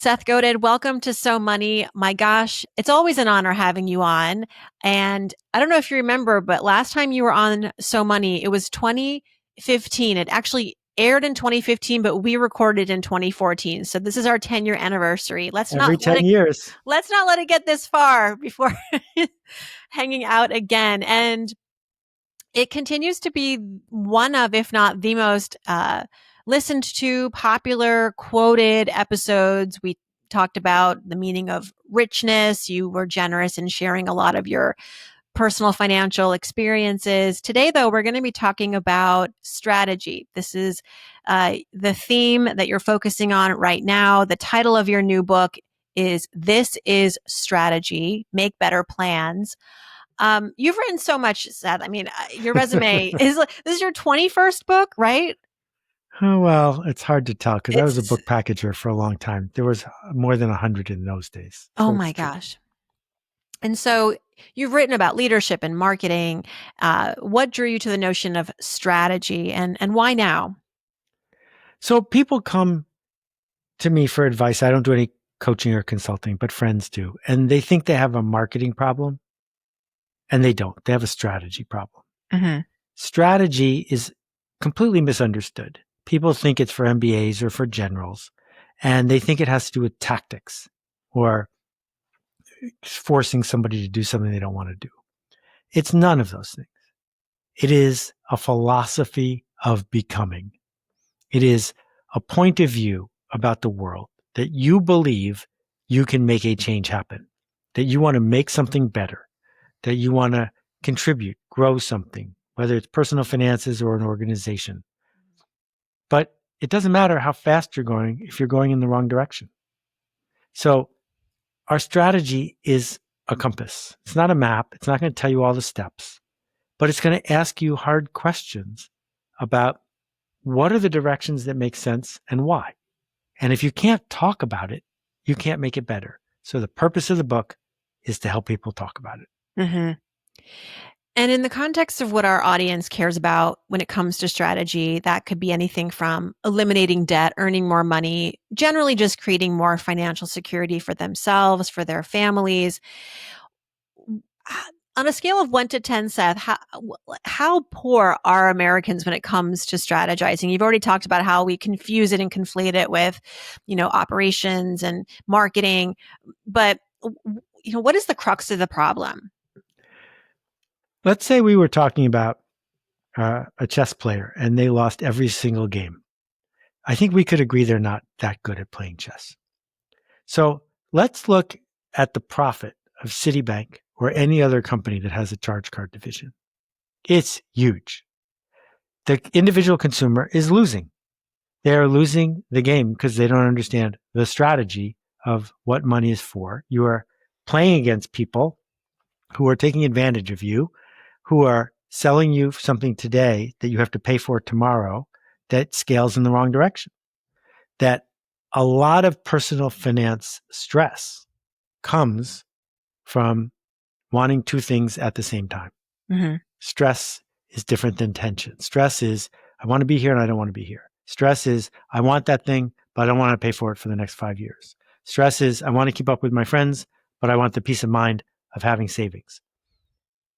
Seth Godin, welcome to So Money. My gosh, it's always an honor having you on. And I don't know if you remember, but last time you were on So Money, it was 2015. It actually aired in 2015, but we recorded in 2014. So this is our 10-year anniversary. Every 10 years. Let's not let it get this far before hanging out again. And it continues to be one of, if not the most listened to, popular, quoted episodes. We talked about the meaning of richness. You were generous in sharing a lot of your personal financial experiences. Today, though, we're going to be talking about strategy. This is the theme that you're focusing on right now. The title of your new book is This is Strategy, Make Better Plans. You've written so much, Seth. I mean, your resume this is your 21st book, right? Oh, well, it's hard to tell because I was a It's, book packager for a long time. There was more than 100 in those days. oh So my it's tricky. gosh. And so you've written about leadership and marketing. What drew you to the notion of strategy and why now? So people come to me for advice. I don't do any coaching or consulting, but friends do. And they think they have a marketing problem and they don't. They have a strategy problem. Mm-hmm. Strategy is completely misunderstood. People think it's for MBAs or for generals, and they think it has to do with tactics or forcing somebody to do something they don't want to do. It's none of those things. It is a philosophy of becoming. It is a point of view about the world that you believe you can make a change happen, that you want to make something better, that you want to contribute, grow something, whether it's personal finances or an organization. But it doesn't matter how fast you're going if you're going in the wrong direction. So our strategy is a compass. It's not a map. It's not going to tell you all the steps, but it's going to ask you hard questions about what are the directions that make sense and why. And if you can't talk about it, you can't make it better. So the purpose of the book is to help people talk about it. Mm-hmm. And in the context of what our audience cares about when it comes to strategy, that could be anything from eliminating debt, earning more money, generally just creating more financial security for themselves, for their families. On a scale of 1 to 10, Seth, how poor are Americans when it comes to strategizing? You've already talked about how we confuse it and conflate it with, operations and marketing, but what is the crux of the problem? Let's say we were talking about a chess player and they lost every single game. I think we could agree they're not that good at playing chess. So let's look at the profit of Citibank or any other company that has a charge card division. It's huge. The individual consumer is losing. They're losing the game because they don't understand the strategy of what money is for. You are playing against people who are taking advantage of you, who are selling you something today that you have to pay for tomorrow that scales in the wrong direction. That a lot of personal finance stress comes from wanting two things at the same time. Mm-hmm. Stress is different than tension. Stress is, I want to be here and I don't want to be here. Stress is, I want that thing, but I don't want to pay for it for the next 5 years. Stress is, I want to keep up with my friends, but I want the peace of mind of having savings.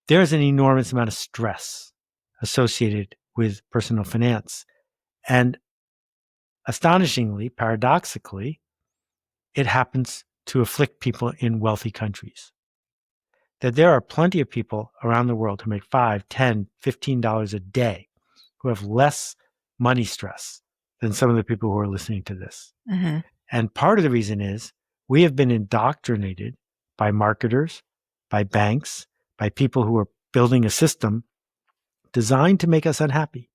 There's an enormous amount of stress associated with personal finance. And astonishingly, paradoxically, it happens to afflict people in wealthy countries. That there are plenty of people around the world who make $5, $10, $15 a day who have less money stress than some of the people who are listening to this. Mm-hmm. And part of the reason is we have been indoctrinated by marketers, by banks, by people who are building a system designed to make us unhappy.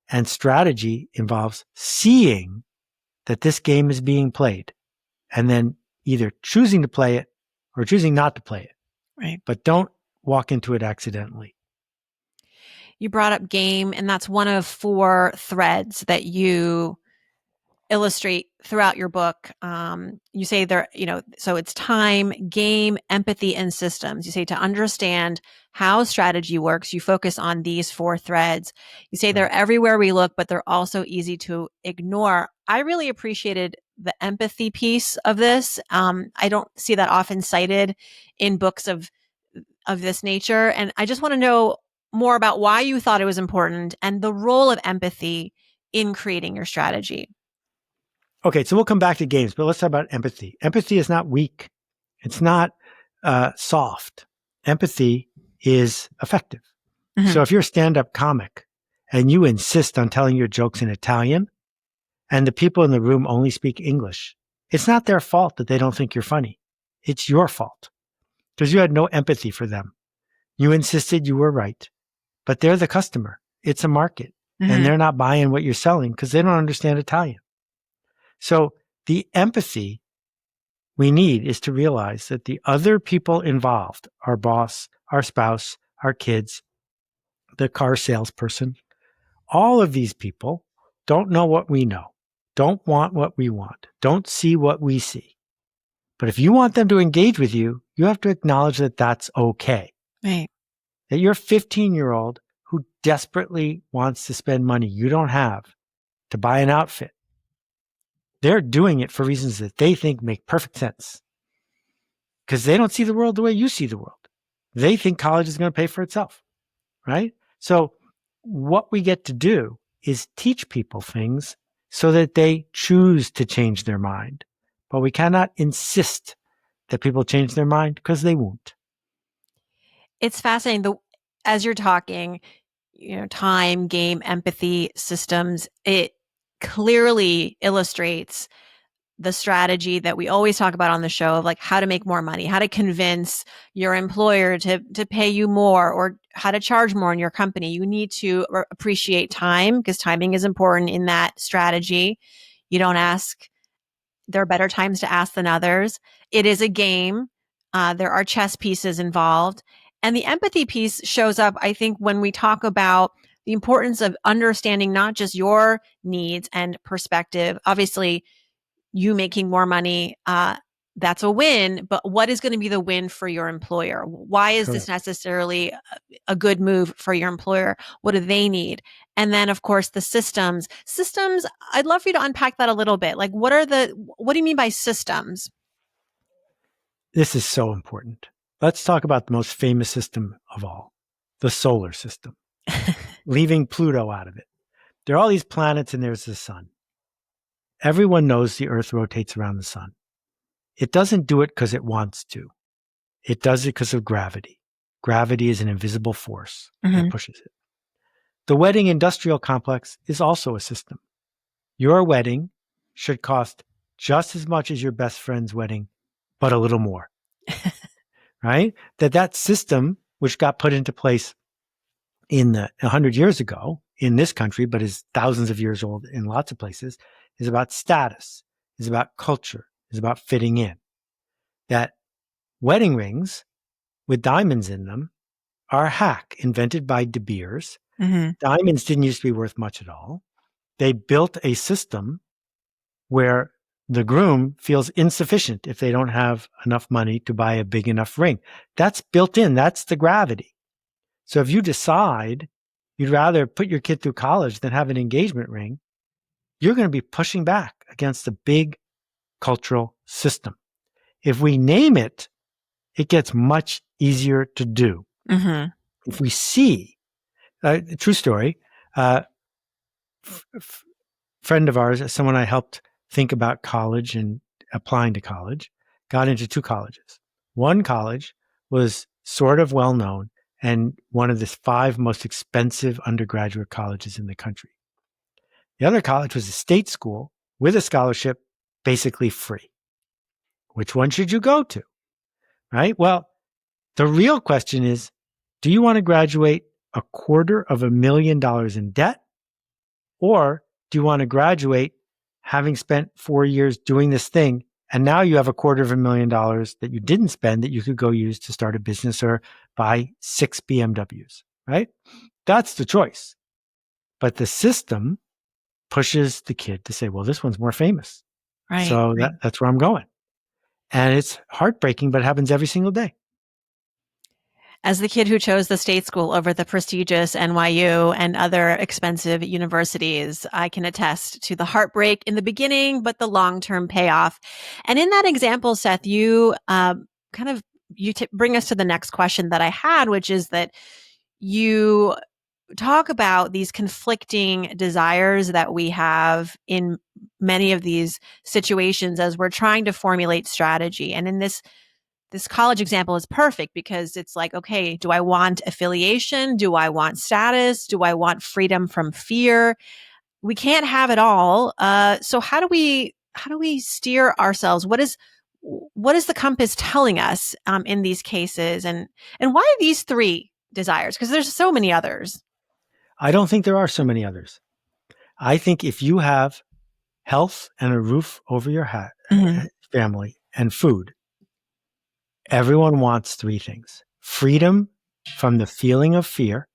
And strategy involves seeing that this game is being played and then either choosing to play it or choosing not to play it. Right. But don't walk into it accidentally. You brought up game, and that's one of 4 threads that you illustrate throughout your book. You say there, so it's time, game, empathy, and systems. You say to understand how strategy works, you focus on these 4 threads. You say they're everywhere we look, but they're also easy to ignore. I really appreciated the empathy piece of this. I don't see that often cited in books of this nature. And I just want to know more about why you thought it was important and the role of empathy in creating your strategy. Okay, so we'll come back to games, but let's talk about empathy. Empathy is not weak. It's not soft. Empathy is effective. Mm-hmm. So if you're a stand-up comic and you insist on telling your jokes in Italian and the people in the room only speak English, it's not their fault that they don't think you're funny. It's your fault because you had no empathy for them. You insisted you were right, but they're the customer. It's a market and they're not buying what you're selling because they don't understand Italian. So the empathy we need is to realize that the other people involved, our boss, our spouse, our kids, the car salesperson, all of these people don't know what we know, don't want what we want, don't see what we see. But if you want them to engage with you, you have to acknowledge that that's okay. Right. That you're a 15-year-old who desperately wants to spend money you don't have to buy an outfit. They're doing it for reasons that they think make perfect sense because they don't see the world the way you see the world. They think college is going to pay for itself, right? So what we get to do is teach people things so that they choose to change their mind. But we cannot insist that people change their mind because they won't. It's fascinating. As you're talking, time, game, empathy, systems, it clearly illustrates the strategy that we always talk about on the show of like how to make more money, how to convince your employer to pay you more, or how to charge more in your company. You need to appreciate time because timing is important in that strategy. You don't ask. There are better times to ask than others. It is a game. There are chess pieces involved. And the empathy piece shows up, I think, when we talk about the importance of understanding not just your needs and perspective. Obviously, you making more money, that's a win, but what is going to be the win for your employer? Why is this necessarily a good move for your employer? What do they need? And then of course the systems, I'd love for you to unpack that a little bit. Like what do you mean by systems? This is so important. Let's talk about the most famous system of all, the solar system, leaving Pluto out of it. There are all these planets and there's the sun. Everyone knows the Earth rotates around the sun. It doesn't do it because it wants to. It does it because of gravity. Gravity is an invisible force that pushes it. The wedding industrial complex is also a system. Your wedding should cost just as much as your best friend's wedding, but a little more, right? That system, which got put into place in 100 years ago in this country, but is thousands of years old in lots of places, is about status, is about culture, is about fitting in. That wedding rings with diamonds in them are a hack invented by De Beers. Diamonds didn't used to be worth much at all. They built a system where the groom feels insufficient if they don't have enough money to buy a big enough ring. That's built in. That's the gravity. So if you decide you'd rather put your kid through college than have an engagement ring, you're going to be pushing back against a big cultural system. If we name it, it gets much easier to do. If we see, true story, friend of ours, someone I helped think about college and applying to college, got into two colleges. One college was sort of well known and one of the 5 most expensive undergraduate colleges in the country. The other college was a state school with a scholarship, basically free. Which one should you go to? Right? Well, the real question is, do you want to graduate $250,000 in debt? Or do you want to graduate having spent 4 years doing this thing, and now you have $250,000 that you didn't spend that you could go use to start a business or buy 6 BMWs, right? That's the choice. But the system pushes the kid to say, well, this one's more famous. Right. So that's where I'm going. And it's heartbreaking, but it happens every single day. As the kid who chose the state school over the prestigious NYU and other expensive universities, I can attest to the heartbreak in the beginning, but the long-term payoff. And in that example, Seth, you kind of bring us to the next question that I had, which is that you talk about these conflicting desires that we have in many of these situations as we're trying to formulate strategy. And in this college example is perfect because it's like, okay, do I want affiliation? Do I want status? Do I want freedom from fear? We can't have it all. So how do we steer ourselves? What is the compass telling us in these cases, and why are these three desires? Because there's so many others. I don't think there are so many others. I think if you have health and a roof over your Mm-hmm. family and food, everyone wants three things: freedom from the feeling of fear,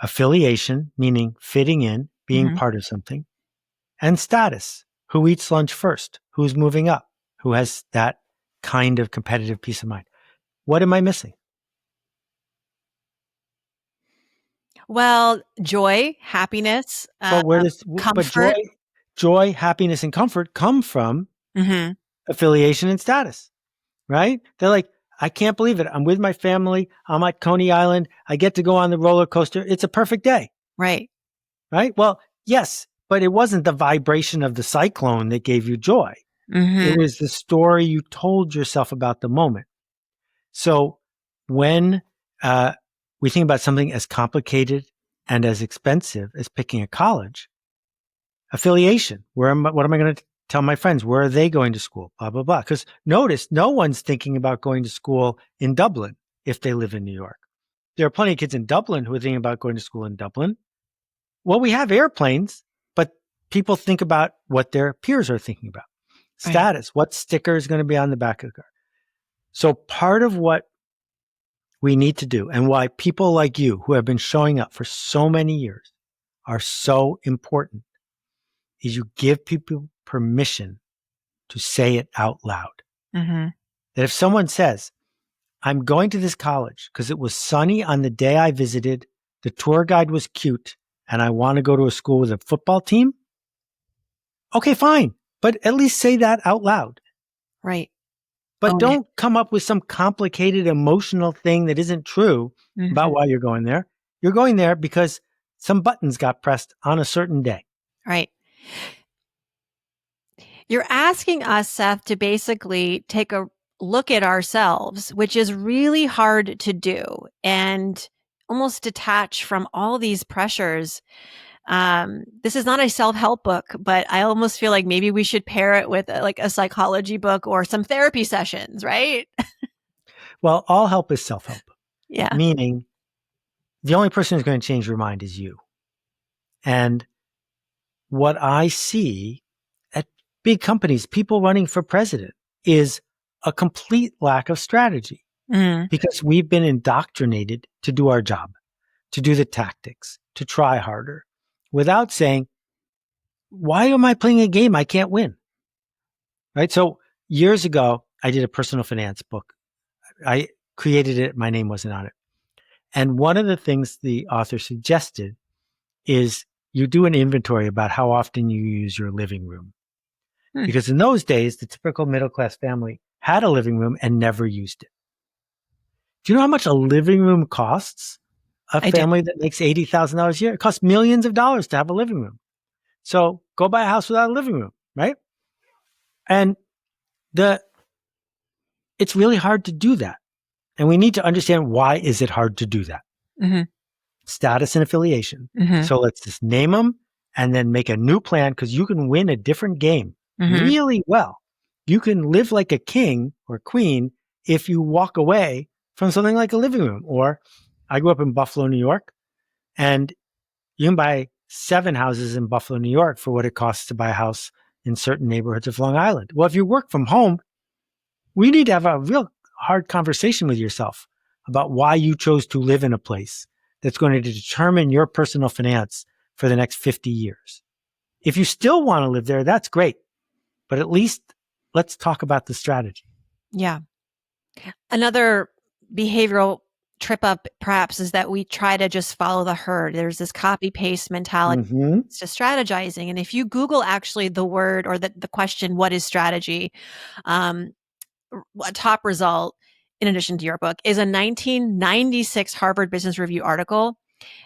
affiliation, meaning fitting in, being Mm-hmm. part of something, and status. Who eats lunch first? Who's moving up? Who has that kind of competitive peace of mind? What am I missing? Well, joy, happiness, But comfort. joy, happiness, and comfort come from Mm-hmm. affiliation and status, right? They're like, I can't believe it. I'm with my family. I'm at Coney Island. I get to go on the roller coaster. It's a perfect day, Right. right? Well, yes, but it wasn't the vibration of the cyclone that gave you joy. It Mm-hmm. was the story you told yourself about the moment. So when we think about something as complicated and as expensive as picking a college, affiliation, what am I going to tell my friends? Where are they going to school? Blah, blah, blah. Because notice, no one's thinking about going to school in Dublin if they live in New York. There are plenty of kids in Dublin who are thinking about going to school in Dublin. Well, we have airplanes, but people think about what their peers are thinking about. Right. Status, what sticker is going to be on the back of the car. So part of what we need to do and why people like you who have been showing up for so many years are so important is you give people permission to say it out loud. Mm-hmm. That if someone says, I'm going to this college because it was sunny on the day I visited, the tour guide was cute, and I want to go to a school with a football team, okay, fine. But at least say that out loud. Right. But Own it. don't come up with some complicated emotional thing that isn't true Mm-hmm. about why you're going there. You're going there because some buttons got pressed on a certain day. Right. You're asking us, Seth, to basically take a look at ourselves, which is really hard to do, and almost detach from all these pressures. This is not a self-help book, but I almost feel like maybe we should pair it with like a psychology book or some therapy sessions, right? Well, all help is self-help, Yeah. meaning the only person who's going to change your mind is you. And what I see at big companies, people running for president, is a complete lack of strategy Mm, because we've been indoctrinated to do our job, to do the tactics, to try harder without saying, why am I playing a game I can't win? Right. So years ago, I did a personal finance book. I created it. My name wasn't on it. And one of the things the author suggested is you do an inventory about how often you use your living room. mm, Because in those days, the typical middle class family had a living room and never used it. Do you know how much a living room costs? A I do. family that makes $80,000 a year, it costs millions of dollars to have a living room. So go buy a house without a living room, right? And it's really hard to do that. And we need to understand, why is it hard to do that? Mm-hmm. Status and affiliation. Mm-hmm. So let's just name them and then make a new plan, because you can win a different game Mm-hmm. really well. You can live like a king or queen if you walk away from something like a living room. Or I grew up in Buffalo, New York, and you can buy 7 houses in Buffalo, New York for what it costs to buy a house in certain neighborhoods of Long Island. Well, if you work from home, we need to have a real hard conversation with yourself about why you chose to live in a place that's going to determine your personal finance for the next 50 years. If you still want to live there, that's great. But at least let's talk about the strategy. Yeah. Another behavioral trip up perhaps is that we try to just follow the herd. There's this copy paste mentality Mm-hmm. to strategizing. And if you Google actually the word or the question, what is strategy? Um, a top result, in addition to your book, is a 1996 Harvard Business Review article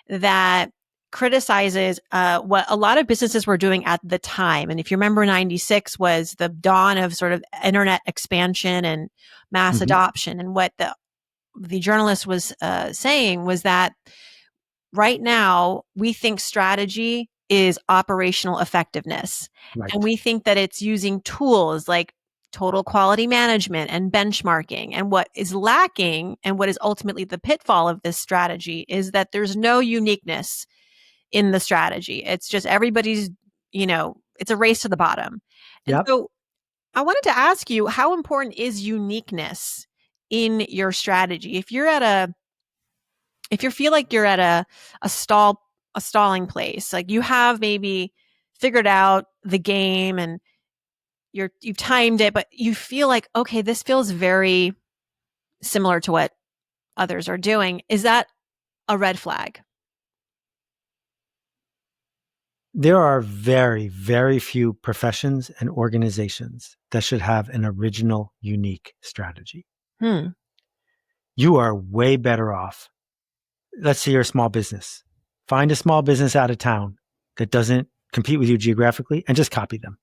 that criticizes what a lot of businesses were doing at the time. And if you remember, 96 was the dawn of sort of internet expansion and mass Mm-hmm. adoption. And what the journalist was saying was that right now we think strategy is operational effectiveness. And Right. we think that it's using tools like total quality management and benchmarking. And what is lacking and what is ultimately the pitfall of this strategy is that there's no uniqueness in the strategy. It's just everybody's, it's a race to the bottom. And Yep. so I wanted to ask you, how important is uniqueness in your strategy? If you feel like you're at a stalling place, like you have maybe figured out the game and you've timed it, but you feel like, okay, this feels very similar to what others are doing. Is that a red flag? There are very, very few professions and organizations that should have an original, unique strategy. Hmm. You are way better off. Let's say you're a small business. Find a small business out of town that doesn't compete with you geographically and just copy them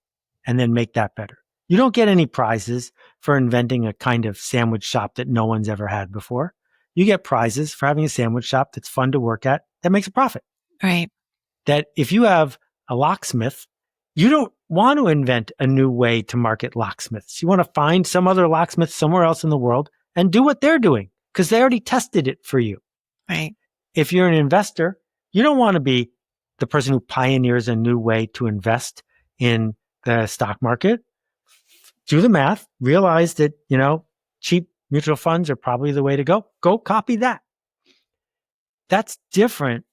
and then make that better. You don't get any prizes for inventing a kind of sandwich shop that no one's ever had before. You get prizes for having a sandwich shop that's fun to work at that makes a profit. Right. That if you have a locksmith, you don't want to invent a new way to market locksmiths. You want to find some other locksmith somewhere else in the world and do what they're doing because they already tested it for you. Right. If you're an investor, you don't want to be the person who pioneers a new way to invest in the stock market. Do the math, realize that, cheap mutual funds are probably the way to go. Go copy that. That's different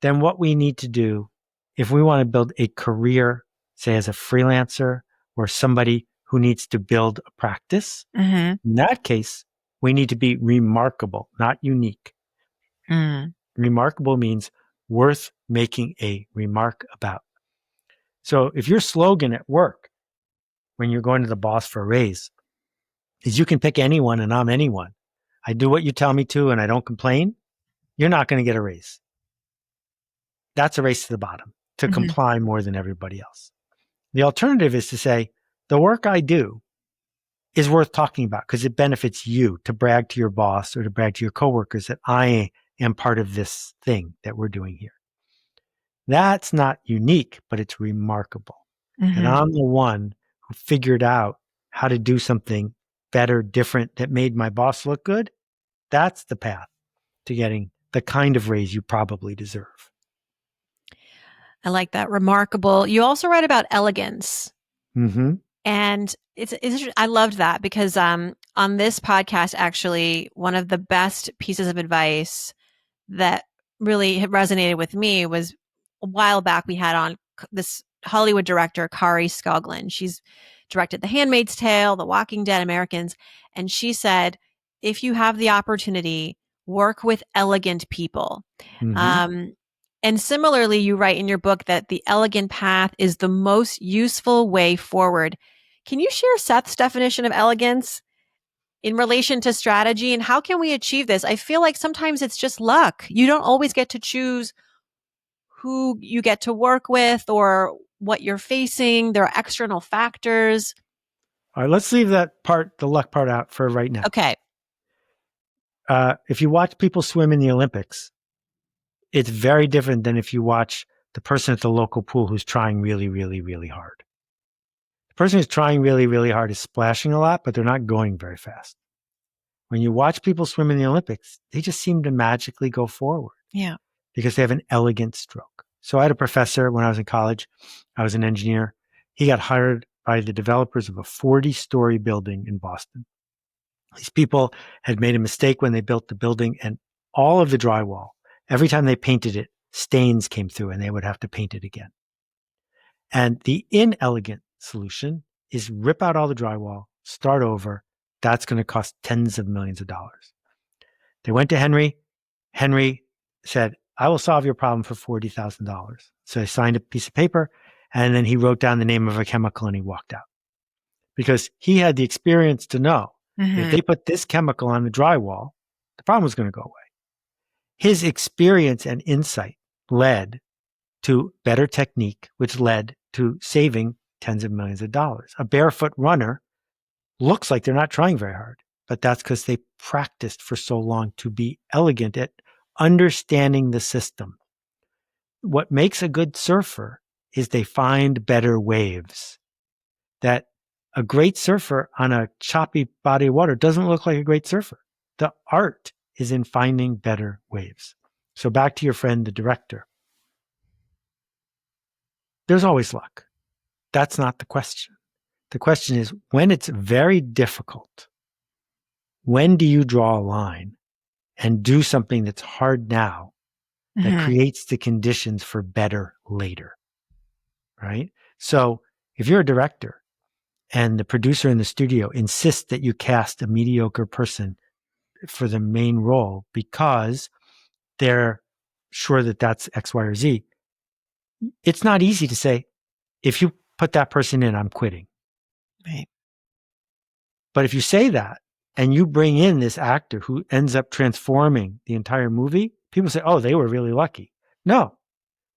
than what we need to do if we want to build a career, say as a freelancer or somebody who needs to build a practice. Mm-hmm. In that case, we need to be remarkable, not unique. Mm. Remarkable means worth making a remark about. So if your slogan at work, when you're going to the boss for a raise, is you can pick anyone and I'm anyone, I do what you tell me to and I don't complain, you're not going to get a raise. That's a race to the bottom, to Mm-hmm. comply more than everybody else. The alternative is to say, the work I do is worth talking about because it benefits you, to brag to your boss or to brag to your coworkers that I am part of this thing that we're doing here. That's not unique, but it's remarkable that Mm-hmm. I'm the one who figured out how to do something better, different, that made my boss look good. That's the path to getting the kind of raise you probably deserve. I like that. Remarkable. You also write about elegance. Mm-hmm. And I loved that because on this podcast, actually, one of the best pieces of advice that really resonated with me was a while back we had on this Hollywood director, Kari Skoglund. She's directed The Handmaid's Tale, The Walking Dead, Americans. And she said, if you have the opportunity, work with elegant people. Mm-hmm. Um, and similarly, you write in your book that the elegant path is the most useful way forward. Can you share Seth's definition of elegance in relation to strategy and how can we achieve this? I feel like sometimes it's just luck. You don't always get to choose who you get to work with or what you're facing. There are external factors. All right, let's leave that part, the luck part, out for right now. Okay. If you watch people swim in the Olympics, it's very different than if you watch the person at the local pool who's trying really, really, really hard. The person who's trying really, really hard is splashing a lot, but they're not going very fast. When you watch people swim in the Olympics, they just seem to magically go forward Yeah. because they have an elegant stroke. So I had a professor when I was in college. I was an engineer. He got hired by the developers of a 40-story building in Boston. These people had made a mistake when they built the building, and all of the drywall, every time they painted it, stains came through and they would have to paint it again. And the inelegant solution is rip out all the drywall, start over. That's going to cost tens of millions of dollars. They went to Henry. Henry said, I will solve your problem for $40,000. So he signed a piece of paper, and then he wrote down the name of a chemical and he walked out. Because he had the experience to know if Mm-hmm. they put this chemical on the drywall, the problem was going to go away. His experience and insight led to better technique, which led to saving tens of millions of dollars. A barefoot runner looks like they're not trying very hard, but that's because they practiced for so long to be elegant at understanding the system. What makes a good surfer is they find better waves. That a great surfer on a choppy body of water doesn't look like a great surfer. The art is in finding better waves. So back to your friend, the director. There's always luck. That's not the question. The question is, when it's very difficult, when do you draw a line and do something that's hard now that Mm-hmm. creates the conditions for better later? Right? So if you're a director and the producer in the studio insists that you cast a mediocre person for the main role because they're sure that that's X, Y, or Z, it's not easy to say, if you put that person in, I'm quitting. Right. But if you say that and you bring in this actor who ends up transforming the entire movie, people say, oh, they were really lucky. No,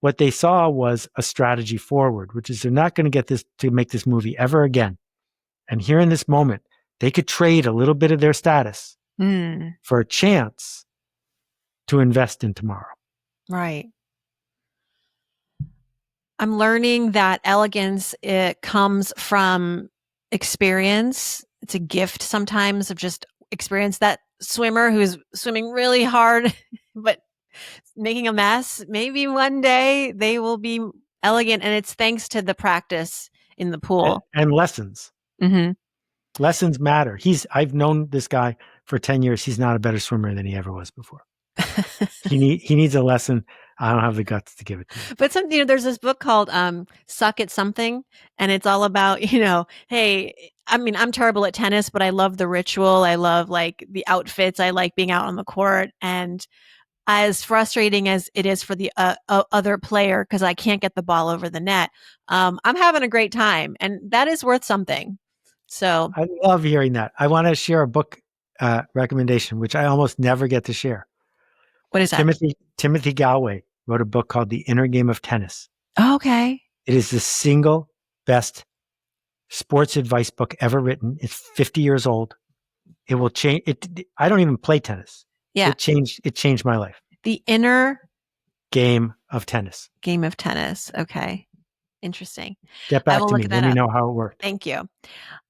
what they saw was a strategy forward, which is they're not going to get this to make this movie ever again. And here in this moment, they could trade a little bit of their status Mm. for a chance to invest in tomorrow. Right. I'm learning that elegance, it comes from experience. It's a gift sometimes of just experience. That swimmer who's swimming really hard, but making a mess, maybe one day they will be elegant. And it's thanks to the practice in the pool. And lessons. Mm-hmm. Lessons matter. I've known this guy for 10 years. He's not a better swimmer than he ever was before. He needs a lesson. I don't have the guts to give it to him. But there's this book called Suck at Something, and it's all about, hey, I mean, I'm terrible at tennis, but I love the ritual. I love like the outfits. I like being out on the court. And as frustrating as it is for the other player, because I can't get the ball over the net, I'm having a great time. And that is worth something. So, I love hearing that. I want to share a book recommendation, which I almost never get to share. what is that? Timothy Galway wrote a book called The Inner Game of Tennis. Oh, okay. It is the single best sports advice book ever written. It's 50 years old. It will change it. I don't even play tennis. Yeah. It changed my life. The Inner Game of Tennis. Game of Tennis. Okay. Interesting. Get I back will to look me. that Let me up. know how it worked. Thank you.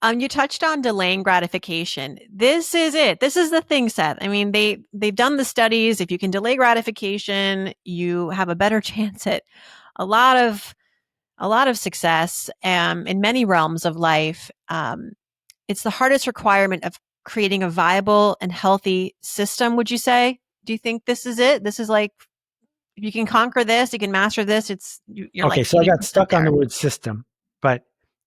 You touched on delaying gratification. This is it. This is the thing, Seth. I mean, they've done the studies. If you can delay gratification, you have a better chance at a lot of success in many realms of life. It's the hardest requirement of creating a viable and healthy system, would you say? Do you think this is it? This is like, if you can conquer this, you can master this. You're like Okay, so I got 80% stuck on there. the word system, but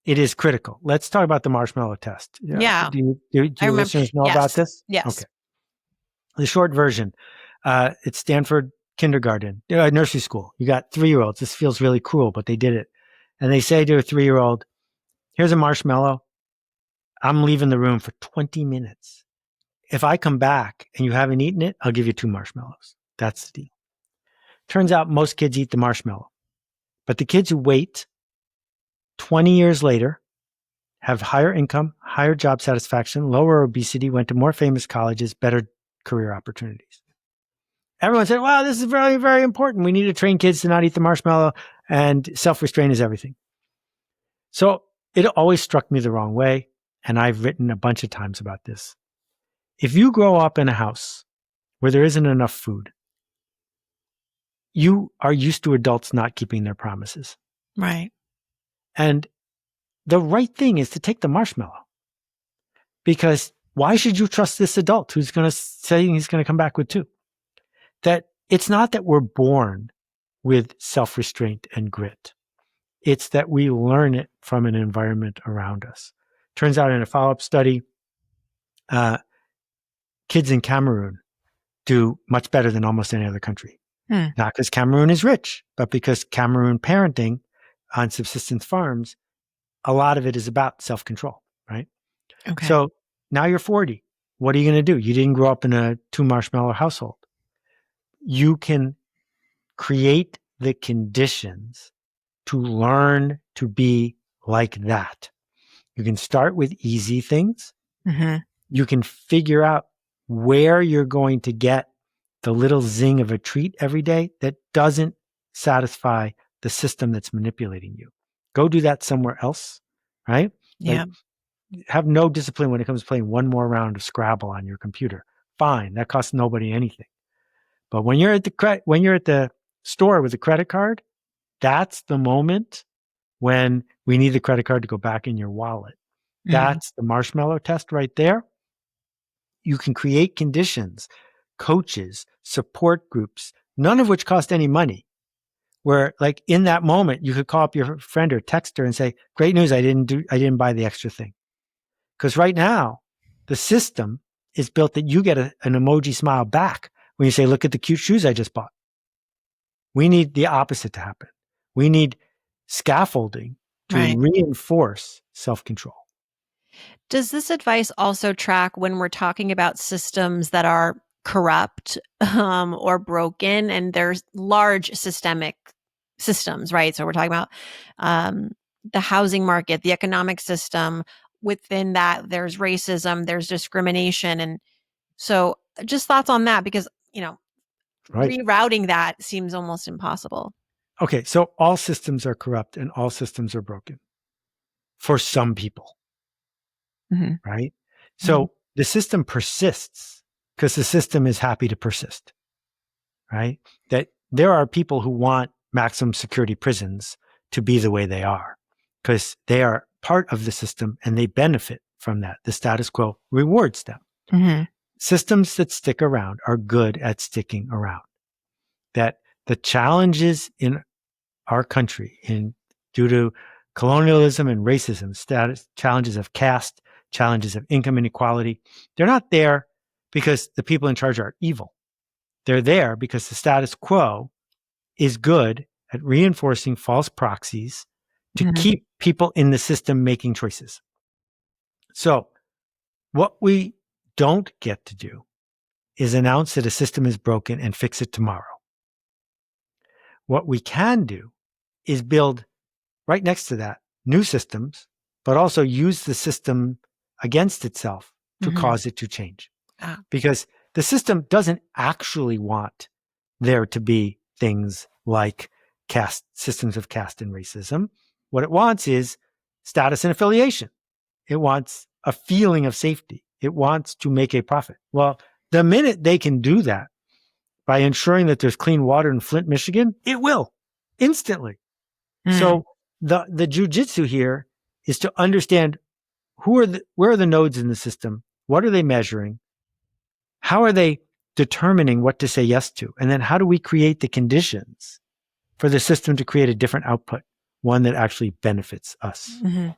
it is critical. Let's talk about the marshmallow test. Yeah. Do I your remember. listeners know Yes. about this? Yes. Okay. The short version, it's Stanford kindergarten, nursery school. You got 3-year-olds. This feels really cruel, but they did it. And they say to a 3-year-old, here's a marshmallow. I'm leaving the room for 20 minutes. If I come back and you haven't eaten it, I'll give you 2 marshmallows. That's the deal. Turns out most kids eat the marshmallow. But the kids who wait 20 years later have higher income, higher job satisfaction, lower obesity, went to more famous colleges, better career opportunities. Everyone said, wow, this is very, very important. We need to train kids to not eat the marshmallow, and self-restraint is everything. So it always struck me the wrong way, and I've written a bunch of times about this. If you grow up in a house where there isn't enough food, you are used to adults not keeping their promises. Right. And the right thing is to take the marshmallow. Because why should you trust this adult who's going to say he's going to come back with 2? That it's not that we're born with self-restraint and grit. It's that we learn it from an environment around us. Turns out in a follow-up study, kids in Cameroon do much better than almost any other country. Hmm. Not because Cameroon is rich, but because Cameroon parenting on subsistence farms, a lot of it is about self-control, right? Okay. So now you're 40. What are you going to do? You didn't grow up in a 2 marshmallow household. You can create the conditions to learn to be like that. You can start with easy things. Mm-hmm. You can figure out where you're going to get the little zing of a treat every day that doesn't satisfy the system that's manipulating you. Go do that somewhere else, right? Yeah. Like, have no discipline when it comes to playing one more round of Scrabble on your computer. Fine, that costs nobody anything. But when you're at the store with a credit card, that's the moment when we need the credit card to go back in your wallet. Mm-hmm. That's the marshmallow test right there. You can create conditions, coaches, support groups, none of which cost any money. Where, like, in that moment, you could call up your friend or text her and say, "Great news, I didn't buy the extra thing." Because right now, the system is built that you get an emoji smile back when you say, "Look at the cute shoes I just bought." We need the opposite to happen. We need scaffolding to Right. reinforce self-control. Does this advice also track when we're talking about systems that are corrupt or broken, and there's large systemic systems, right? So we're talking about um, the housing market, the economic system. Within that, there's racism, there's discrimination, and so just thoughts on that, because Right. rerouting that seems almost impossible. Okay, so all systems are corrupt and all systems are broken for some people, Mm-hmm. right? Mm-hmm. So the system persists because the system is happy to persist, right? That there are people who want maximum security prisons to be the way they are because they are part of the system and they benefit from that. The status quo rewards them. Mm-hmm. Systems that stick around are good at sticking around. That the challenges in our country due to colonialism and racism, challenges of caste, challenges of income inequality, they're not there because the people in charge are evil. They're there because the status quo is good at reinforcing false proxies to Mm-hmm. keep people in the system making choices. So what we don't get to do is announce that a system is broken and fix it tomorrow. What we can do is build right next to that new systems, but also use the system against itself to Mm-hmm. cause it to change. Ah. Because the system doesn't actually want there to be things like caste, systems of caste and racism. What it wants is status and affiliation. It wants a feeling of safety. It wants to make a profit. Well, the minute they can do that by ensuring that there's clean water in Flint, Michigan, it will instantly. Mm. So the jujitsu here is to understand where are the nodes in the system? What are they measuring? How are they determining what to say yes to? And then how do we create the conditions for the system to create a different output, one that actually benefits us? Mm-hmm.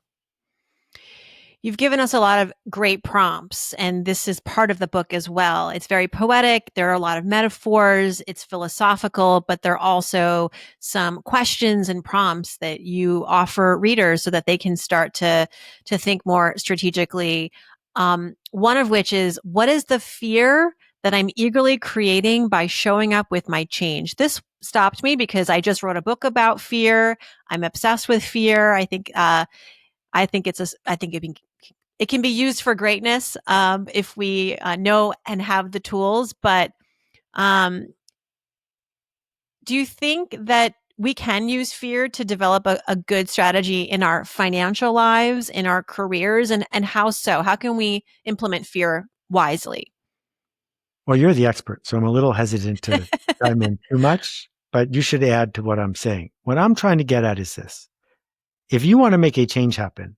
You've given us a lot of great prompts, and this is part of the book as well. It's very poetic. There are a lot of metaphors. It's philosophical, but there are also some questions and prompts that you offer readers so that they can start to think more strategically. One of which is, what is the fear that I'm eagerly creating by showing up with my change? This stopped me because I just wrote a book about fear. I'm obsessed with fear. I think it can be used for greatness if we know and have the tools. But um, do you think that we can use fear to develop a good strategy in our financial lives, in our careers, and how so? How can we implement fear wisely? Well, you're the expert, so I'm a little hesitant to chime in too much, but you should add to what I'm saying. What I'm trying to get at is this. If you want to make a change happen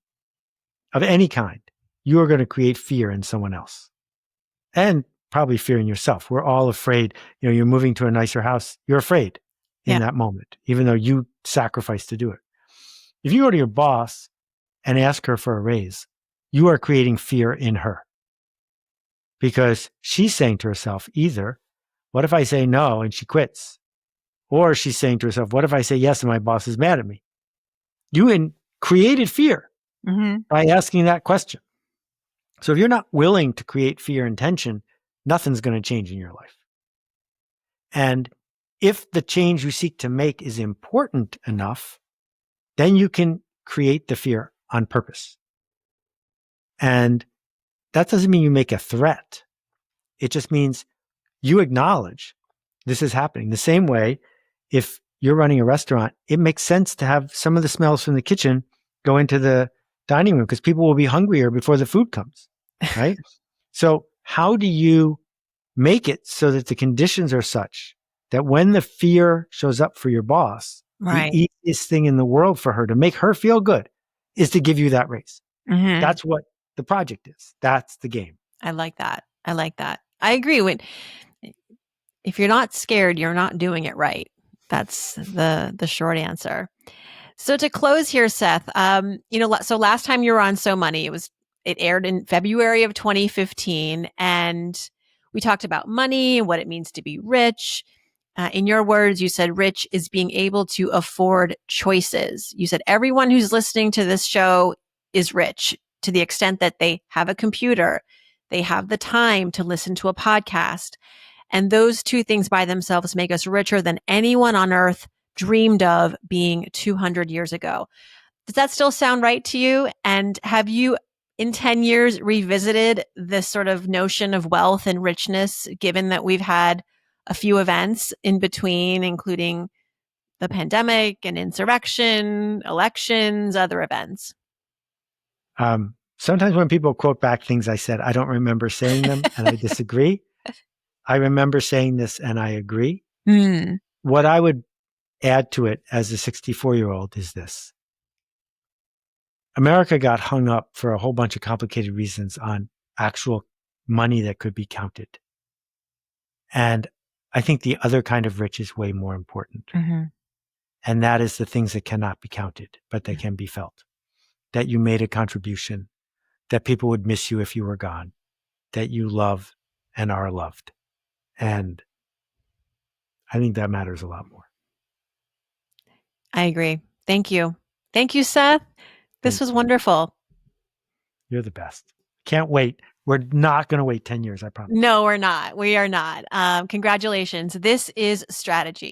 of any kind, you are going to create fear in someone else and probably fear in yourself. We're all afraid. You're moving to a nicer house. You're afraid in Yeah. that moment, even though you sacrificed to do it. If you go to your boss and ask her for a raise, you are creating fear in her because she's saying to herself, either What if I say no and she quits? Or she's saying to herself, what if I say yes and my boss is mad at me? You created fear by asking that question. So if you're not willing to create fear and tension, nothing's going to change in your life. And if the change you seek to make is important enough, then you can create the fear on purpose. And that doesn't mean you make a threat. It just means you acknowledge this is happening. The same way, if you're running a restaurant, it makes sense to have some of the smells from the kitchen go into the dining room because people will be hungrier before the food comes, right? So how do you make it so that the conditions are such that when the fear shows up for your boss, Right. the easiest thing in the world for her to make her feel good is to give you that raise. That's what the project is. That's the game. I like that. I like that. I agree. If you're not scared, you're not doing it right. That's the short answer. So to close here, Seth, so last time you were on So Money, it aired in February of 2015, and we talked about money and what it means to be rich. In your words, you said rich is being able to afford choices. You said everyone who's listening to this show is rich to the extent that they have a computer, they have the time to listen to a podcast. And those two things by themselves make us richer than anyone on earth dreamed of being 200 years ago. Does that still sound right to you? And have you, in 10 years, revisited this sort of notion of wealth and richness, given that we've had a few events in between, including the pandemic and insurrection, elections, other events? Sometimes when people quote back things I said, I don't remember saying them and I disagree. I remember saying this and I agree. What I would add to it as a 64-year-old is this. America got hung up for a whole bunch of complicated reasons on actual money that could be counted. And I think the other kind of rich is way more important. And that is the things that cannot be counted, but they can be felt. That you made a contribution, that people would miss you if you were gone, that you love and are loved. And I think that matters a lot more. I agree. Thank you. Thank you, Seth. This was wonderful. You're the best. Can't wait. We're not going to wait 10 years, I promise. No, we're not. We are not. Congratulations. This is Strategy.